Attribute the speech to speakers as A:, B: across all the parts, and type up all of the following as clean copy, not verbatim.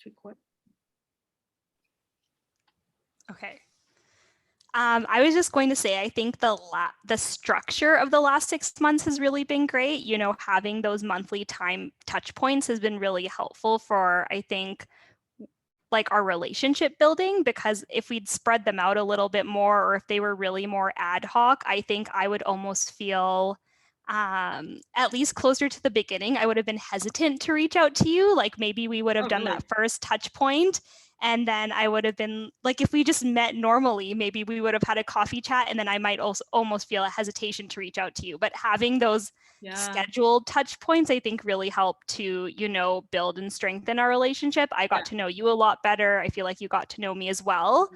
A: record.
B: Okay. I was just going to say, I think the structure of the last 6 months has really been great. You know, having those monthly time touch points has been really helpful for, I think, like our relationship building, because if we'd spread them out a little bit more, or if they were really more ad hoc, I think I would almost feel at least closer to the beginning, I would have been hesitant to reach out to you. Like maybe we would have done
A: really?
B: that first touch point, and then I would have been like, if we just met normally, maybe we would have had a coffee chat, and then I might also almost feel a hesitation to reach out to you. But having those scheduled touch points, I think really helped to, you know, build and strengthen our relationship. I got to know you a lot better. I feel like you got to know me as well.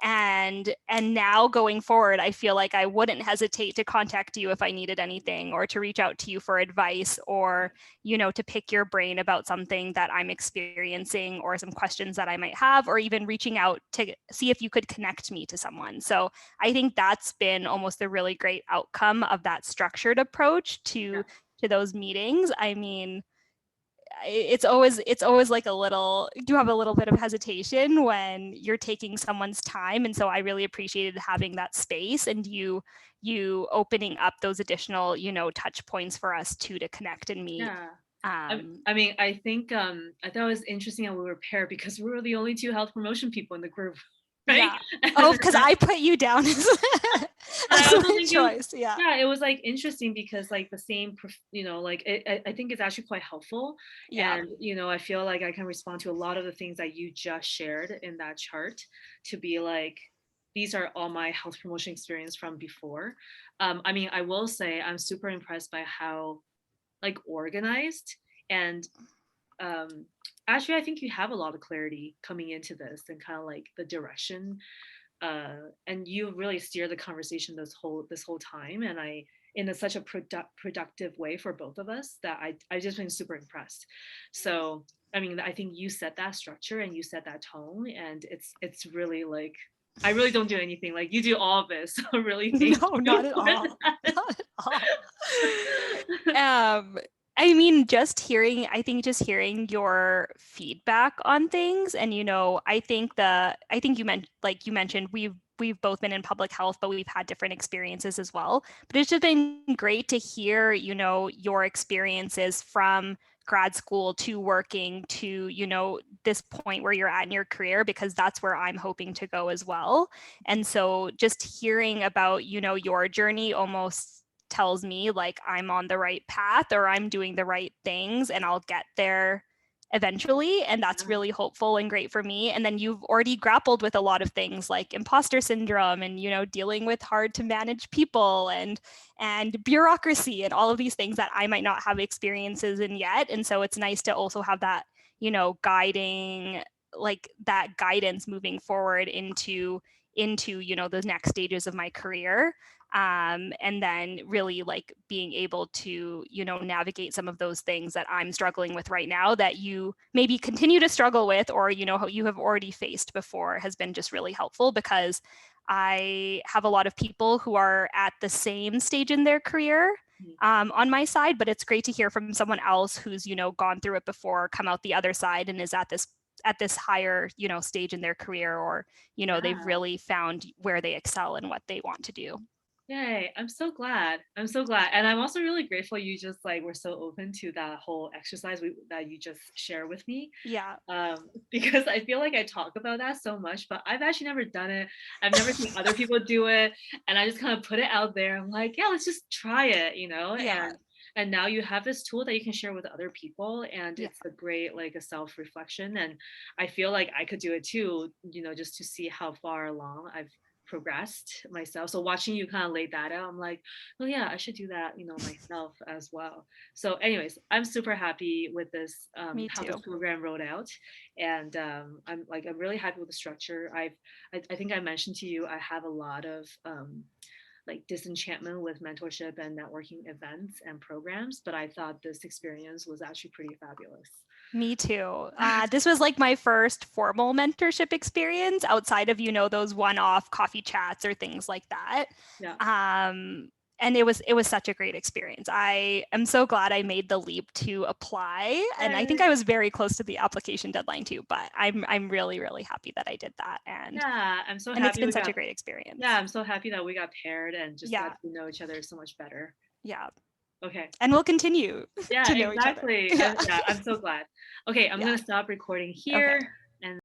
B: And now going forward, I feel like I wouldn't hesitate to contact you if I needed anything, or to reach out to you for advice, or, you know, to pick your brain about something that I'm experiencing, or some questions that I might have, or even reaching out to see if you could connect me to someone. So I think that's been almost a really great outcome of that structured approach to those meetings. I mean, it's always like a little, you do have a little bit of hesitation when you're taking someone's time. And so I really appreciated having that space, and you opening up those additional, you know, touch points for us to connect and meet.
A: I mean, I think I thought it was interesting how we were paired, because we were the only two health promotion people in the group. Right?
B: Yeah. Oh, because I put you down as my choice.
A: Yeah, it was like interesting, because like the same, you know, like I think it's actually quite helpful. And, you know, I feel like I can respond to a lot of the things that you just shared in that chart, to be like, these are all my health promotion experience from before. I mean, I will say I'm super impressed by how like organized and actually I think you have a lot of clarity coming into this, and kind of like the direction, and you really steer the conversation this whole time, and I in such a productive way for both of us, that I just been super impressed. So I mean, I think you set that structure and you set that tone, and it's really like, I really don't do anything, like you do all of this. So really thank you.
B: Not at all. Not at all. I mean, I think just hearing your feedback on things, and, you know, I think you mentioned, we've both been in public health, but we've had different experiences as well. But it's just been great to hear, you know, your experiences from grad school to working to, you know, this point where you're at in your career, because that's where I'm hoping to go as well. And so just hearing about, you know, your journey almost tells me like I'm on the right path, or I'm doing the right things, and I'll get there eventually. And that's really hopeful and great for me. And then you've already grappled with a lot of things like imposter syndrome, and, you know, dealing with hard to manage people, and bureaucracy, and all of these things that I might not have experiences in yet. And so it's nice to also have that, you know, guiding, like that guidance moving forward into, you know, those next stages of my career. And then really like being able to, you know, navigate some of those things that I'm struggling with right now, that you maybe continue to struggle with, or, you know, you have already faced before, has been just really helpful, because I have a lot of people who are at the same stage in their career on my side, but it's great to hear from someone else who's, you know, gone through it before, come out the other side, and is at this higher, you know, stage in their career, or, you know, they've really found where they excel and what they want to do.
A: Yay, I'm so glad. I'm so glad. And I'm also really grateful you just like were so open to that whole exercise that you just share with me.
B: Yeah.
A: Because I feel like I talk about that so much, but I've actually never done it. I've never seen other people do it. And I just kind of put it out there. I'm like, yeah, let's just try it, you know?
B: Yeah.
A: And now you have this tool that you can share with other people, and it's a great like a self-reflection. And I feel like I could do it too, you know, just to see how far along I've progressed myself. So watching you kind of lay that out, I'm like, well, yeah, I should do that, you know, myself as well. So anyways, I'm super happy with this, how this program rolled out. And I'm really happy with the structure. I think I mentioned to you, I have a lot of like disenchantment with mentorship and networking events and programs, but I thought this experience was actually pretty fabulous.
B: Me too. This was like my first formal mentorship experience outside of, you know, those one-off coffee chats or things like that.
A: Yeah.
B: and it was such a great experience. I am so glad I made the leap to apply, and I think I was very close to the application deadline too. But I'm really, really happy that I did that, and
A: yeah, I'm so happy.
B: And it's been such a great experience.
A: Yeah, I'm so happy that we got paired and just
B: Yeah.
A: got to know each other so much better.
B: Yeah.
A: Okay.
B: And we'll continue
A: Yeah,
B: to know
A: exactly.
B: each other.
A: Yeah, I'm so glad. Okay, I'm gonna stop recording here.
B: Okay.